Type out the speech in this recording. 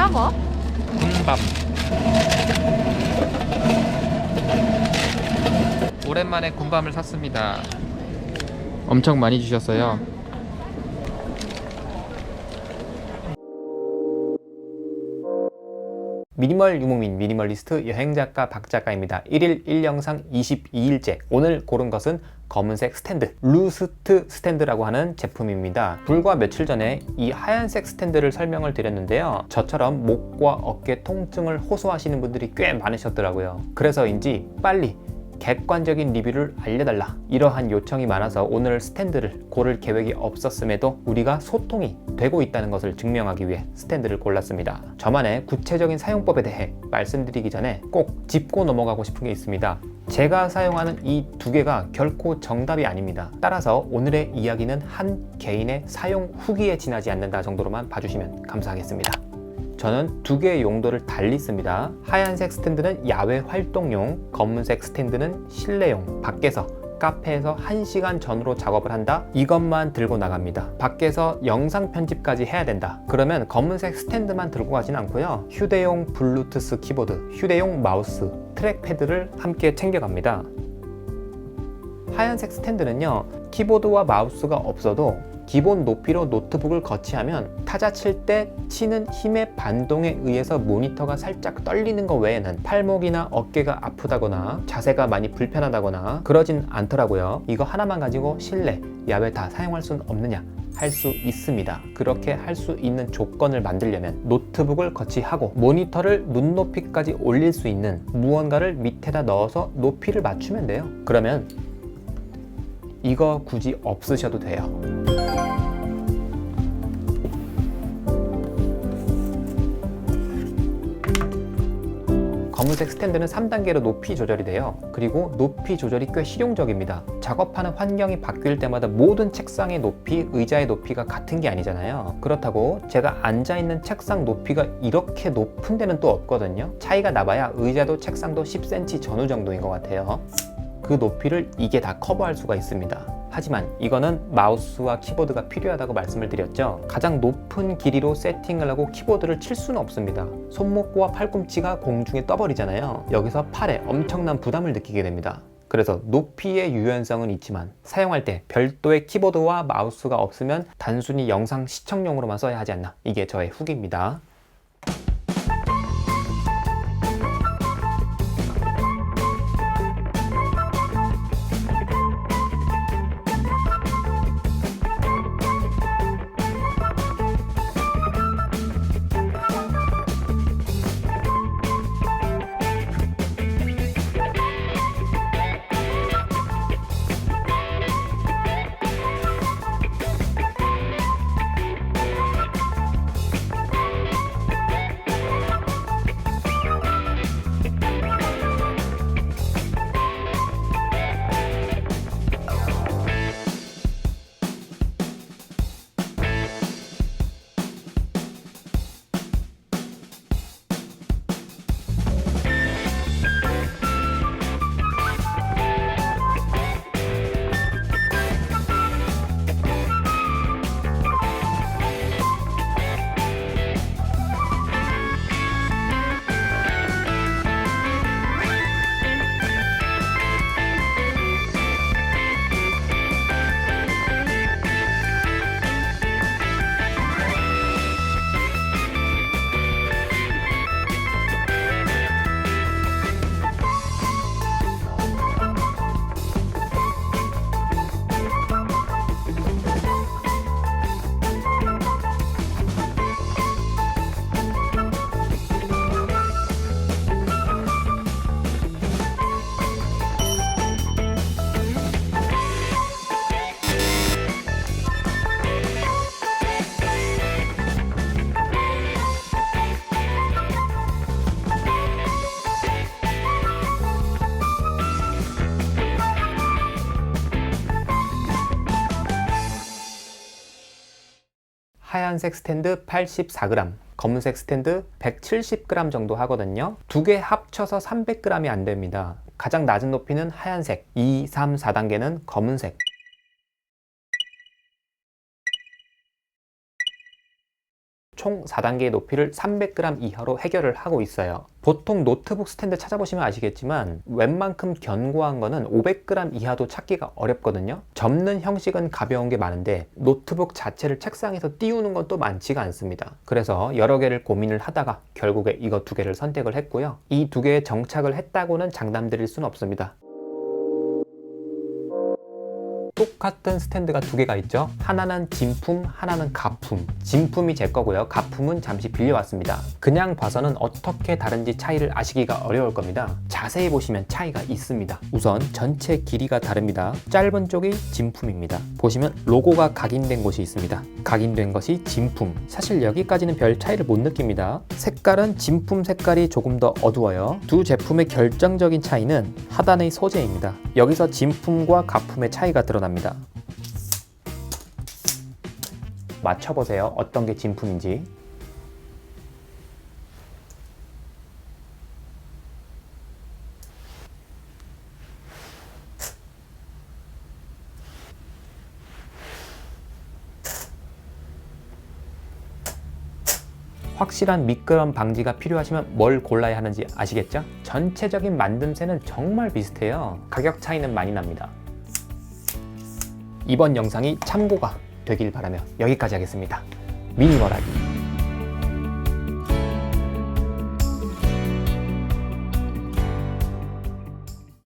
뭐야 뭐? 군밤. 오랜만에 군밤을 샀습니다. 엄청 많이 주셨어요. 미니멀 유목민 미니멀리스트 여행작가 박작가입니다. 1일 1영상 22일째. 오늘 고른 것은 검은색 스탠드, 루스트 스탠드라고 하는 제품입니다. 불과 며칠 전에 이 하얀색 스탠드를 설명을 드렸는데요. 저처럼 목과 어깨 통증을 호소하시는 분들이 꽤 많으셨더라고요. 그래서인지 빨리 객관적인 리뷰를 알려달라, 이러한 요청이 많아서 오늘 스탠드를 고를 계획이 없었음에도 우리가 소통이 되고 있다는 것을 증명하기 위해 스탠드를 골랐습니다. 저만의 구체적인 사용법에 대해 말씀드리기 전에 꼭 짚고 넘어가고 싶은 게 있습니다. 제가 사용하는 이 두 개가 결코 정답이 아닙니다. 따라서 오늘의 이야기는 한 개인의 사용 후기에 지나지 않는다 정도로만 봐주시면 감사하겠습니다. 저는 두 개의 용도를 달리 씁니다. 하얀색 스탠드는 야외 활동용, 검은색 스탠드는 실내용. 밖에서 카페에서 1시간 전후로 작업을 한다? 이것만 들고 나갑니다. 밖에서 영상 편집까지 해야 된다? 그러면 검은색 스탠드만 들고 가진 않고요. 휴대용 블루투스 키보드, 휴대용 마우스, 트랙패드를 함께 챙겨갑니다. 하얀색 스탠드는요, 키보드와 마우스가 없어도 기본 높이로 노트북을 거치하면 타자 칠 때 치는 힘의 반동에 의해서 모니터가 살짝 떨리는 것 외에는 팔목이나 어깨가 아프다거나 자세가 많이 불편하다거나 그러진 않더라고요. 이거 하나만 가지고 실내, 야외 다 사용할 수는 없느냐? 할 수 있습니다. 그렇게 할 수 있는 조건을 만들려면 노트북을 거치하고 모니터를 눈높이까지 올릴 수 있는 무언가를 밑에다 넣어서 높이를 맞추면 돼요. 그러면 이거 굳이 없으셔도 돼요. 검은색 스탠드는 3단계로 높이 조절이 돼요. 그리고 높이 조절이 꽤 실용적입니다. 작업하는 환경이 바뀔 때마다 모든 책상의 높이, 의자의 높이가 같은 게 아니잖아요. 그렇다고 제가 앉아있는 책상 높이가 이렇게 높은 데는 또 없거든요. 차이가 나봐야 의자도 책상도 10cm 전후 정도인 것 같아요. 그 높이를 이게 다 커버할 수가 있습니다. 하지만 이거는 마우스와 키보드가 필요하다고 말씀을 드렸죠. 가장 높은 길이로 세팅을 하고 키보드를 칠 수는 없습니다. 손목과 팔꿈치가 공중에 떠버리잖아요. 여기서 팔에 엄청난 부담을 느끼게 됩니다. 그래서 높이의 유연성은 있지만 사용할 때 별도의 키보드와 마우스가 없으면 단순히 영상 시청용으로만 써야 하지 않나, 이게 저의 후기입니다. 하얀색 스탠드 84g, 검은색 스탠드 170g 정도 하거든요. 두 개 합쳐서 300g이 안 됩니다. 가장 낮은 높이는 하얀색, 2, 3, 4단계는 검은색. 총 4단계의 높이를 300g 이하로 해결을 하고 있어요. 보통 노트북 스탠드 찾아보시면 아시겠지만 웬만큼 견고한 거는 500g 이하도 찾기가 어렵거든요. 접는 형식은 가벼운 게 많은데 노트북 자체를 책상에서 띄우는 건 또 많지가 않습니다. 그래서 여러 개를 고민을 하다가 결국에 이거 2개를 선택을 했고요. 이 2개에 정착을 했다고는 장담드릴 수는 없습니다. 똑같은 스탠드가 2개가 있죠. 하나는 진품, 하나는 가품. 진품이 제 거고요. 가품은 잠시 빌려왔습니다. 그냥 봐서는 어떻게 다른지 차이를 아시기가 어려울 겁니다. 자세히 보시면 차이가 있습니다. 우선 전체 길이가 다릅니다. 짧은 쪽이 진품입니다. 보시면 로고가 각인된 곳이 있습니다. 각인된 것이 진품. 사실 여기까지는 별 차이를 못 느낍니다. 색깔은 진품 색깔이 조금 더 어두워요. 두 제품의 결정적인 차이는 하단의 소재입니다. 여기서 진품과 가품의 차이가 드러납니다. 맞춰보세요. 어떤 게 진품인지. 확실한 미끄럼 방지가 필요하시면 뭘 골라야 하는지 아시겠죠? 전체적인 만듦새는 정말 비슷해요. 가격 차이는 많이 납니다. 이번 영상이 참고가 되길 바라며 여기까지 하겠습니다. 미니멀하기